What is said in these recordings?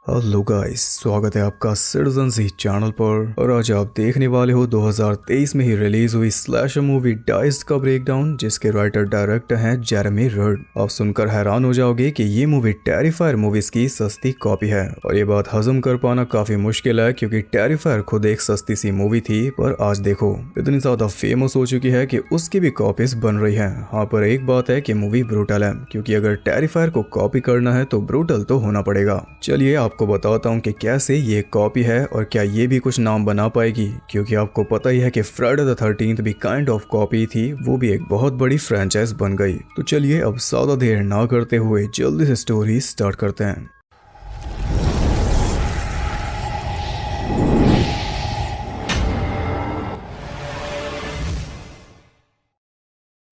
Hello guys, स्वागत है आपका सिटीजन जी चैनल पर। और आज आप देखने वाले हो 2023 में ही रिलीज हुई स्लैशर मूवी डाइस्ड का ब्रेकडाउन, जिसके राइटर डायरेक्टर हैं जेरेमी रड। आप सुनकर हैरान हो जाओगे कि ये मूवी टेरिफायर मूवीज की सस्ती कॉपी है। और ये बात हजम कर पाना काफी मुश्किल है, क्योंकि टेरिफायर खुद एक सस्ती सी मूवी थी, पर आज देखो इतनी ज्यादा फेमस हो चुकी है कि उसकी भी कॉपीज बन रही है। हाँ, पर एक बात है कि मूवी ब्रूटल है, क्योंकि अगर टेरिफायर को कॉपी करना है तो ब्रूटल तो होना पड़ेगा। चलिए आपको बताता हूँ कि कैसे ये कॉपी है और क्या ये भी कुछ नाम बना पाएगी, क्योंकि आपको पता ही है कि फ्राइडे द 13th भी काइंड ऑफ कॉपी थी, वो भी एक बहुत बड़ी फ्रेंचाइज बन गई। तो चलिए अब ज्यादा देर ना करते हुए जल्दी से स्टोरी स्टार्ट करते हैं।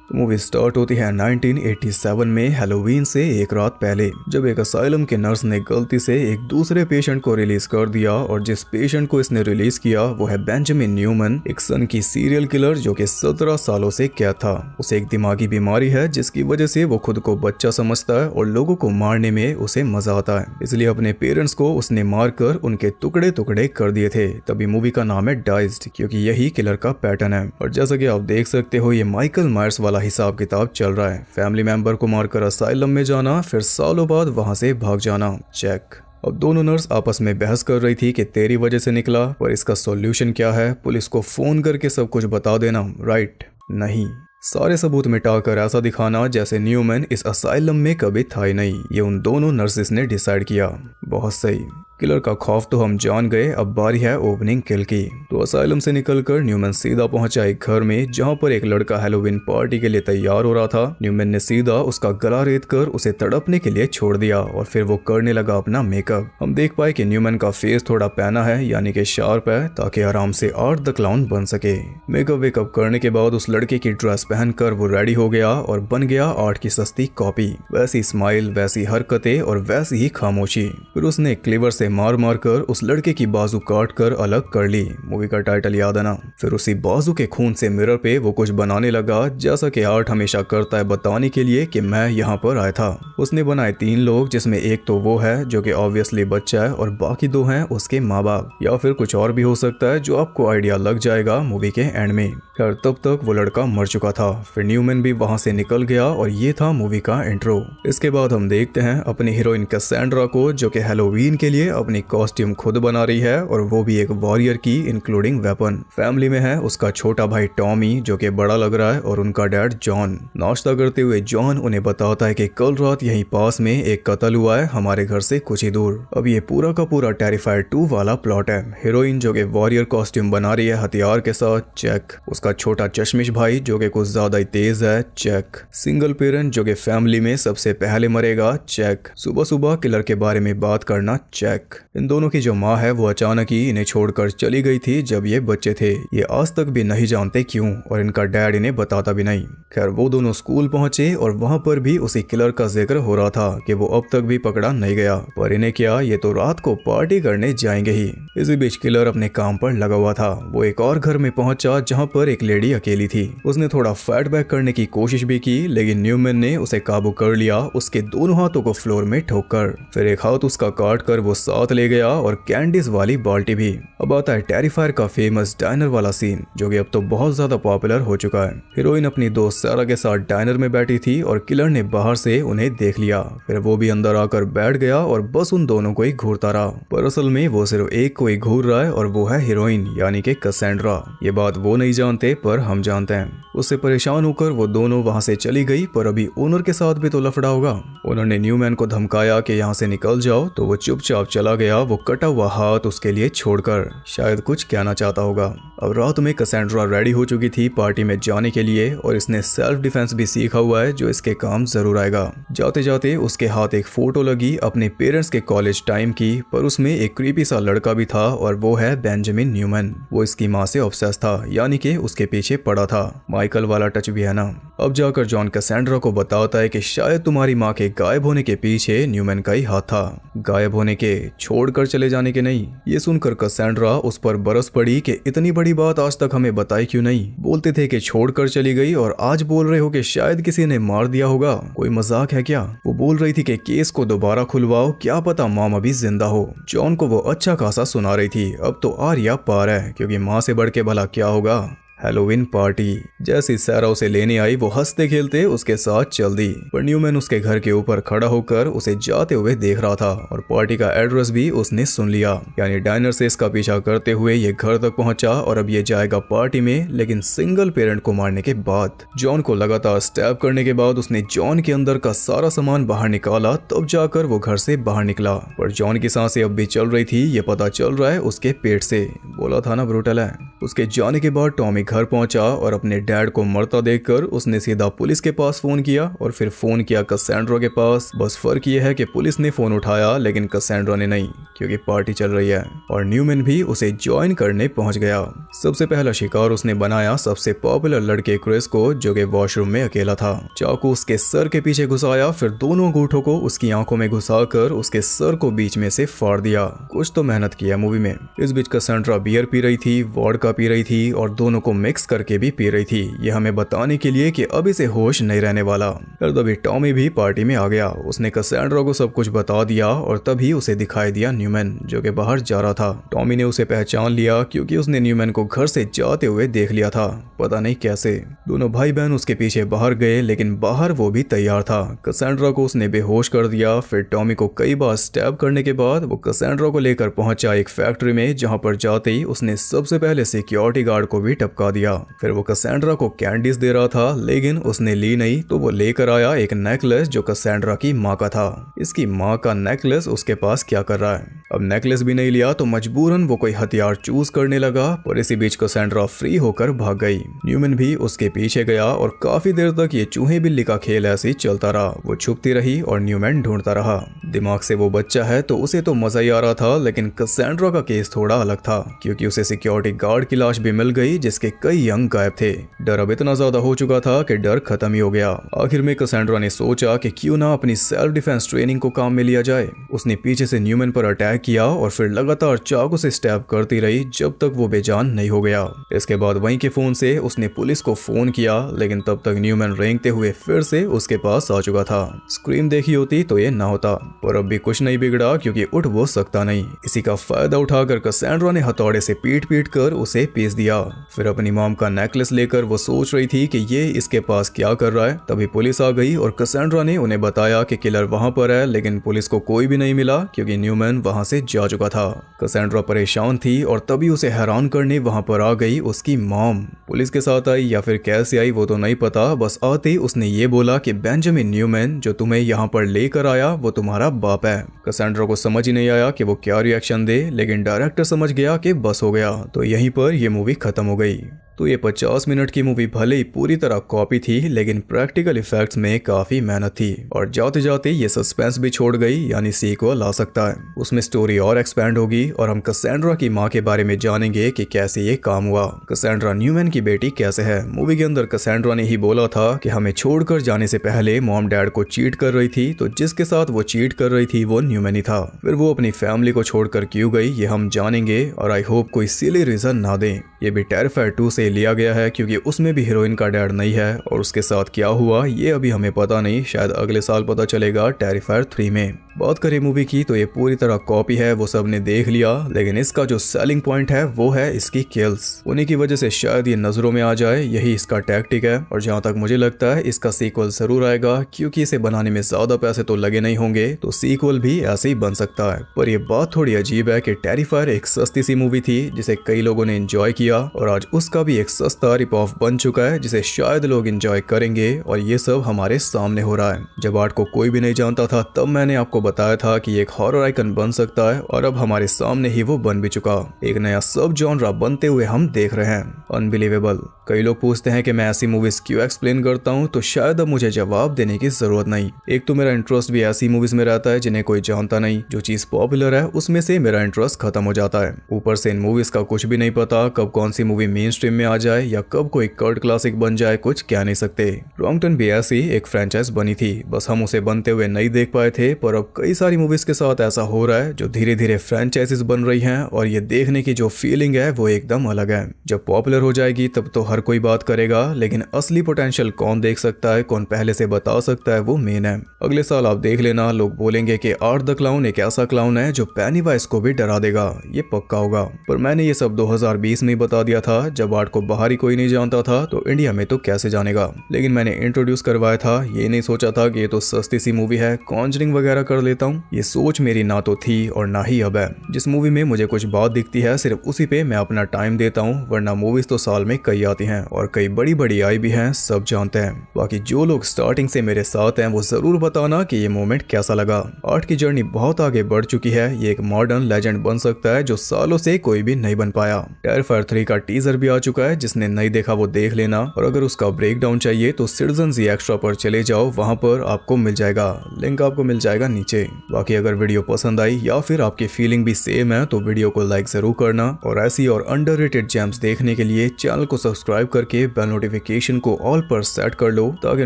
मूवी स्टार्ट होती है 1987 में हैलोवीन से एक रात पहले, जब एक असाइलम के नर्स ने गलती से एक दूसरे पेशेंट को रिलीज कर दिया। और जिस पेशेंट को इसने रिलीज किया वो है बेंजामिन न्यूमैन, एक सन की सीरियल किलर जो कि 17 सालों से कैद था। उसे एक दिमागी बीमारी है, जिसकी वजह से वो खुद को बच्चा समझता है और लोगों को मारने में उसे मजा आता है। इसलिए अपने पेरेंट्स को उसने मारकर उनके टुकड़े टुकड़े कर दिए थे। तभी मूवी का नाम है डाइस्ड, क्योंकि यही किलर का पैटर्न है। और जैसा कि आप देख सकते हो, ये माइकल मायर्स वाला हिसाब किताब चल रहा है। फैमिली मेंबर को मारकर असाइलम में जाना, फिर सालों बाद वहां से भाग जाना, चेक। अब दोनों नर्स आपस में बहस कर रही थी कि तेरी वजह से निकला, पर इसका सॉल्यूशन क्या है? पुलिस को फोन करके सब कुछ बता देना, राइट? नहीं, सारे सबूत मिटाकर ऐसा दिखाना जैसे न्यूमैन इस असाइलम में कभी था ही नहीं। ये उन दोनों नर्सेस ने डिसाइड किया। बहुत सही, किलर का खौफ तो हम जान गए, अब बारी है ओपनिंग किल की। तो असाइलम से निकलकर न्यूमैन सीधा पहुंचा एक घर में, जहां पर एक लड़का हैलोवीन पार्टी के लिए तैयार हो रहा था। न्यूमैन ने सीधा उसका गला रेत कर उसे तड़पने के लिए छोड़ दिया और फिर वो करने लगा अपना मेकअप। हम देख पाए कि न्यूमैन का फेस थोड़ा पैना है, यानी कि शार्प है, ताकि आराम से आर्ट द क्लाउन बन सके। मेकअप वेकअप करने के बाद उस लड़के की ड्रेस पहनकर वो रेडी हो गया और बन गया आर्ट की सस्ती कॉपी। वैसी स्माइल, वैसी हरकतें और वैसी ही खामोशी। फिर उसने क्लीवर से मार मार कर उस लड़के की बाजू काट कर अलग कर ली। मूवी का टाइटल याद है ना? फिर उसी बाजू के खून से मिरर पे वो कुछ बनाने लगा, जैसा कि आर्ट हमेशा करता है, बताने के लिए कि मैं यहाँ पर आया था। उसने बनाए 3 लोग, जिसमें एक तो वो है जो कि ऑब्वियसली बच्चा है, और बाकी 2 हैं उसके माँ बाप, या फिर कुछ और भी हो सकता है, जो आपको आइडिया लग जाएगा मूवी के एंड में। खैर, तब तक वो लड़का मर चुका था। फिर न्यूमैन भी वहां से निकल गया और ये था मूवी का इंट्रो। इसके बाद हम देखते हैं अपनी हीरोइन कैसेंड्रा को, जो कि हैलोवीन के लिए अपनी कॉस्ट्यूम खुद बना रही है, और वो भी एक वॉरियर की, इंक्लूडिंग वेपन। फैमिली में है उसका छोटा भाई टॉमी, जो कि बड़ा लग रहा है, और उनका डैड जॉन। नाश्ता करते हुए जॉन उन्हें बताता है कि कल रात यहीं पास में एक कत्ल हुआ है, हमारे घर से कुछ ही दूर। अब ये पूरा का पूरा टेरिफायर 2 वाला प्लॉट है। हीरोइन जो कि वॉरियर कॉस्ट्यूम बना रही है हथियार के साथ, चेक। उसका छोटा चश्मिश भाई जो कि कुछ ज्यादा ही तेज है, चेक। सिंगल पेरेंट जो कि फैमिली में सबसे पहले मरेगा, चेक। सुबह सुबह किलर के बारे में बात करना, चेक। इन दोनों की जो माँ है वो अचानक ही इन्हें छोड़कर चली गई थी जब ये बच्चे थे। ये आज तक भी नहीं जानते क्यों, और इनका डैड इन्हें बताता भी नहीं। खैर, वो दोनों स्कूल पहुंचे और वहां पर भी उसी किलर का जिक्र हो रहा था कि वो अब तक भी पकड़ा नहीं गया। पर इन्हें क्या, ये तो रात को पार्टी करने जाएंगे ही। इसी बीच किलर अपने काम पर लगा हुआ था। वो एक और घर में पहुंचा जहाँ पर एक लेडी अकेली थी। उसने थोड़ा फाइट बैक करने की कोशिश भी की, लेकिन न्यूमैन ने उसे काबू कर लिया, उसके दोनों हाथों को फ्लोर में ठोककर। फिर एक हाथ उसका काट कर वो साथ ले गया, और कैंडीज वाली बाल्टी भी। अब आता है टेरिफायर का फेमस डाइनर वाला सीन, जो कि अब तो बहुत ज्यादा पॉपुलर हो चुका है। हीरोइन अपनी दोस्त सारा के साथ डाइनर में बैठी थी और किलर ने बाहर से उन्हें देख लिया। फिर वो भी अंदर आकर बैठ गया और बस उन दोनों को ही घूरता रहा। पर असल में वो सिर्फ एक को ही घूर रहा है, और वो है हीरोइन, यानी कि कैसेंड्रा। ये बात वो नहीं जानते, पर हम जानते हैं। उससे परेशान होकर वो दोनों वहां से चली गई, पर अभी ओनर के साथ भी तो लफड़ा होगा। ओनर ने न्यूमैन को धमकाया कि यहाँ से निकल जाओ, तो वो चुपचाप चला गया, वो कटा हुआ हाथ उसके लिए छोड़कर। शायद कुछ कहना चाहता होगा। अब रात में कैसेंड्रा रेडी हो चुकी थी पार्टी में जाने के लिए, और इसने सेल्फ डिफेंस भी सीखा हुआ है, जो इसके काम जरूर आएगा। जाते जाते उसके हाथ एक फोटो लगी अपने पेरेंट्स के कॉलेज टाइम की, पर उसमें एक क्रीपी सा लड़का भी था, और वो है बेंजामिन न्यूमैन। वो इसकी माँ से ऑब्सेस था, यानी कि उसके पीछे पड़ा था। माइकल वाला टच भी है ना। अब जाकर जॉन कैसेंड्रा को बताता है कि शायद तुम्हारी माँ के गायब होने के पीछे न्यूमैन का ही हाथ था। गायब होने के, छोड़कर चले जाने के नहीं। ये सुनकर कसेंड्रा उस पर बरस पड़ी कि इतनी बड़ी बात आज तक हमें बताई क्यों नहीं। बोलते थे कि छोड़कर चली गई और आज बोल रहे हो कि शायद किसी ने मार दिया होगा, कोई मजाक है क्या? वो बोल रही थी कि केस को दोबारा खुलवाओ, क्या पता मॉम अभी जिंदा हो। जॉन को वो अच्छा खासा सुना रही थी। अब तो आर्या पार है, क्योंकि माँ से बढ़ के भला क्या होगा। Halloween party. जैसी सैरा उसे लेने आई वो हंसते खेलते उसके साथ चल दी, पर न्यूमैन उसके घर के ऊपर खड़ा होकर उसे जाते हुए देख रहा था और पार्टी का एड्रेस भी उसने सुन लिया। यानी डायनर से इसका पीछा करते हुए ये घर तक पहुंचा और अब ये जाएगा पार्टी में, लेकिन सिंगल पेरेंट को मारने के बाद। जॉन को लगातार स्टैब करने के बाद उसने जॉन के अंदर का सारा सामान बाहर निकाला, तब जाकर वो घर से बाहर निकला। पर जॉन की सांसें अब भी चल रही थी, ये पता चल रहा है उसके पेट से। बोला था ना ब्रूटल है। उसके जाने के बाद टॉमी घर पहुंचा और अपने डैड को मरता देखकर उसने सीधा पुलिस के पास फोन किया और फिर फोन किया कसेंड्रा के पास। बस फर्क ये है कि पुलिस ने फोन उठाया लेकिन कसेंड्रा ने नहीं, क्योंकि पार्टी चल रही है और न्यूमैन भी उसे ज्वाइन करने पहुंच गया। सबसे पहला शिकार उसने बनाया सबसे पॉपुलर लड़के क्रिस को, जो कि वॉशरूम में अकेला था। चाकू उसके सर के पीछे घुसाया, फिर दोनों अंगूठों को उसकी आंखों में घुसाकर उसके सर को बीच में से फाड़ दिया। कुछ तो मेहनत किया मूवी में। इस बीच कसेंड्रा बियर पी रही थी, वॉडका पी रही थी और दोनों को मिक्स करके भी पी रही थी, ये हमें बताने के लिए कि अब इसे होश नहीं रहने वाला। तभी टॉमी भी पार्टी में आ गया। उसने कसेंड्रा को सब कुछ बता दिया और तभी उसे दिखाई दिया न्यूमैन, जो कि बाहर जा रहा था। टॉमी ने उसे पहचान लिया क्योंकि उसने न्यूमैन को घर से जाते हुए देख लिया था, पता नहीं कैसे। दोनों भाई बहन उसके पीछे बाहर गए, लेकिन बाहर वो भी तैयार था। कसेंड्रा को उसने बेहोश कर दिया। फिर टॉमी को कई बार स्टैब करने के बाद वो कसेंड्रा को लेकर पहुंचा एक फैक्ट्री में, जहां पर जाते ही उसने सबसे पहले सिक्योरिटी गार्ड को भी टपका दिया। फिर वो कसेंड्रा को कैंडीज दे रहा था, लेकिन उसने ली नहीं, तो वो लेकर आया एक नेकलेस जो कसेंड्रा की माँ का था। इसकी माँ का नेकलेस उसके पास क्या कर रहा है? अब नेकलेस भी नहीं लिया तो मजबूरन वो कोई हथियार चूज करने लगा, पर इसी बीच कसेंड्रा फ्री होकर भाग गई। न्यूमैन भी उसके पीछे गया और काफी देर तक ये चूहे बिल्ली का खेल ऐसे ही चलता रहा। वो छुपती रही और न्यूमैन ढूंढता रहा। दिमाग से वो बच्चा है तो उसे तो मजा ही आ रहा था, लेकिन कसेंड्रा का केस थोड़ा अलग था, क्योंकि उसे सिक्योरिटी गार्ड की लाश भी मिल गई जिसके कई अंग गायब थे। डर अब इतना ज्यादा हो चुका था कि डर खत्म ही हो गया। आखिर में कसेंड्रा ने सोचा कि क्यों ना अपनी सेल्फ डिफेंस ट्रेनिंग को काम में लिया जाए। उसने पीछे से न्यूमैन पर अटैक किया और फिर लगातार चाकू से स्टैब करती रही जब तक वो बेजान नहीं हो गया। इसके बाद वहीं के फोन से उसने पुलिस को फोन किया, लेकिन तब तक न्यूमैन रेंगते हुए फिर से उसके पास आ चुका था। स्क्रीम देखी होती तो ये ना होता, पर अब भी कुछ नहीं बिगड़ा क्योंकि उठ वो सकता नहीं। इसी का फायदा उठाकर कसेंड्रा ने हथौड़े से पीट पीट कर उसे पीस दिया। फिर अपनी मॉम का नेकलेस लेकर वो सोच रही थी कि ये इसके पास क्या कर रहा है। तभी पुलिस आ गई और कसेंड्रा ने उन्हें बताया कि किलर वहां पर है, लेकिन पुलिस को कोई भी नहीं मिला क्योंकि न्यूमैन वहां से जा चुका था। कसेंड्रा परेशान थी और तभी उसे हैरान करने वहां पर आ गई उसकी मॉम। पुलिस के साथ आई या फिर कैसे आई वो तो नहीं पता, बस आते ही उसने ये बोला कि बेंजामिन न्यूमैन जो तुम्हें यहाँ पर लेकर आया वो तुम्हारा बाप है। कसेंड्रा को समझ ही नहीं आया कि वो क्या रिएक्शन दे, लेकिन डायरेक्टर समझ गया कि बस हो गया। तो यहीं पर यह मूवी खत्म हो गई। तो ये 50 मिनट की मूवी भले ही पूरी तरह कॉपी थी, लेकिन प्रैक्टिकल इफेक्ट्स में काफी मेहनत थी और जाते जाते ये सस्पेंस भी छोड़ गई, यानी सीक्वल आ सकता है। उसमें स्टोरी और एक्सपैंड होगी और हम कसेंड्रा की माँ के बारे में जानेंगे कि कैसे ये काम हुआ। कसेंड्रा न्यूमैन की बेटी कैसे है। मूवी के अंदर कसेंड्रा ने ही बोला था कि हमें छोड़कर जाने से पहले मॉम डैड को चीट कर रही थी, तो जिसके साथ वो चीट कर रही थी वो न्यूमैन ही था। फिर वो अपनी फैमिली को छोड़कर क्यों गई ये हम जानेंगे और आई होप कोई सिली रीजन ना दें। ये भी टेरिफायर 2 से लिया गया है क्योंकि उसमें भी हीरोइन का डैड नहीं है और उसके साथ क्या हुआ ये अभी हमें पता नहीं, शायद अगले साल पता चलेगा टेरिफायर 3 में। बात करें मूवी की तो ये पूरी तरह कॉपी है, वो सब ने देख लिया, लेकिन इसका जो सेलिंग पॉइंट है वो है इसकी किल्स। उन्हीं की वजह से शायद ये नजरों में आ जाए, यही इसका टैक्टिक है। और जहां तक मुझे लगता है इसका सीक्वल जरूर आएगा, क्योंकि इसे बनाने में ज्यादा पैसे तो लगे नहीं होंगे, तो सीक्वल भी ऐसे ही बन सकता है। पर यह बात थोड़ी अजीब है कि टेरिफायर एक सस्ती सी मूवी थी जिसे कई लोगों ने एंजॉय किया और आज उसका भी एक सस्ता रिप ऑफ बन चुका है जिसे शायद लोग एंजॉय करेंगे, और ये सब हमारे सामने हो रहा है। जब आर्ट को कोई भी नहीं जानता था तब मैंने आपको बताया था कि एक हॉरर आइकन बन सकता है, और अब हमारे सामने ही वो बन भी चुका। एक नया सब जॉनरा बनते हुए हम देख रहे हैं। अनबिलीवेबल। कई लोग पूछते हैं कि मैं ऐसी मूवीज क्यों एक्सप्लेन करता हूँ, तो शायद अब मुझे जवाब देने की जरूरत नहीं। एक तो मेरा इंटरेस्ट भी ऐसी मूवीज में रहता है जिन्हें कोई जानता नहीं, जो चीज पॉपुलर है उसमें से मेरा इंटरेस्ट खत्म हो जाता है। ऊपर से इन मूवीज का कुछ भी नहीं पता कब कौन सी मूवी मेन स्ट्रीम में आ जाए या कब कोई कल्ट क्लासिक बन जाए, कुछ कह नहीं सकते। रॉन्ग टर्न भी ऐसी एक फ्रेंचाइज बनी थी, बस हम उसे बनते हुए नहीं देख पाए थे, पर अब कई सारी मूवीज के साथ ऐसा हो रहा है जो धीरे धीरे फ्रेंचाइजीज बन रही हैं और ये देखने की जो फीलिंग है वो एकदम अलग है। जब पॉपुलर हो जाएगी तब तो हर कोई बात करेगा, लेकिन असली पोटेंशियल कौन देख सकता है, कौन पहले से बता सकता है, वो मेन है। अगले साल आप देख लेना, लोग बोलेंगे कि आर्ट द क्लाउन एक ऐसा क्लाउन है जो पेनीवाइज को भी डरा देगा, ये पक्का होगा। पर मैंने ये सब 2020 में बता दिया था, जब आर्ट को बाहर ही कोई नहीं जानता था, तो इंडिया में तो कैसे जानेगा। लेकिन मैंने इंट्रोड्यूस करवाया था, ये नहीं सोचा था कि ये तो सस्ती सी मूवी है, कॉन्जरिंग वगैरह कर लेता हूँ। ये सोच मेरी ना तो थी और ना ही अब है। जिस मूवी में मुझे कुछ बात दिखती है सिर्फ उसी पे मैं अपना टाइम देता हूँ, वरना मूवीज तो साल में कई आती हैं और कई बड़ी बड़ी आई भी हैं, सब जानते हैं। बाकी जो लोग स्टार्टिंग से मेरे साथ हैं वो जरूर बताना कि ये मोमेंट कैसा लगा। आर्ट की जर्नी बहुत आगे बढ़ चुकी है, ये एक मॉडर्न लेजेंड बन सकता है जो सालों से कोई भी नहीं बन पाया। टेरिफायर 3 का टीजर भी आ चुका है, जिसने नहीं देखा वो देख लेना, और अगर उसका ब्रेकडाउन चाहिए तो सिटीजन जी एक्स्ट्रा पर चले जाओ, वहां पर आपको मिल जाएगा, लिंक आपको मिल जाएगा नीचे। बाकी अगर वीडियो पसंद आई या फिर आपकी फीलिंग भी सेम है तो वीडियो को लाइक जरूर करना, और ऐसी और अंडररेटेड जेम्स देखने के लिए चैनल को सब्सक्राइब करके बेल नोटिफिकेशन को ऑल पर सेट कर लो, ताकि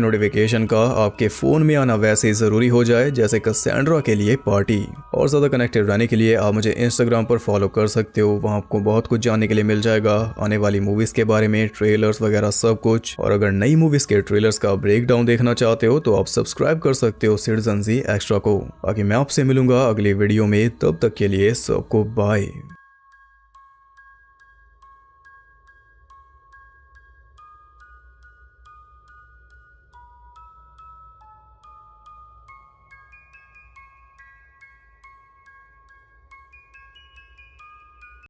नोटिफिकेशन का आपके फोन में आना वैसे जरूरी हो जाए जैसे कैसेंड्रा के लिए पार्टी। और ज्यादा कनेक्टेड रहने के लिए आप मुझे इंस्टाग्राम पर फॉलो कर सकते हो, वहां आपको बहुत कुछ जानने के लिए मिल जाएगा, आने वाली मूवीज के बारे में, ट्रेलर्स वगैरह सब कुछ। और अगर नई मूवीज के ट्रेलर्स का ब्रेकडाउन देखना चाहते हो तो आप सब्सक्राइब कर सकते हो सिटीजन जी एक्स्ट्रा को। बाकी मैं आपसे मिलूंगा अगली वीडियो में, तब तक के लिए सबको बाय।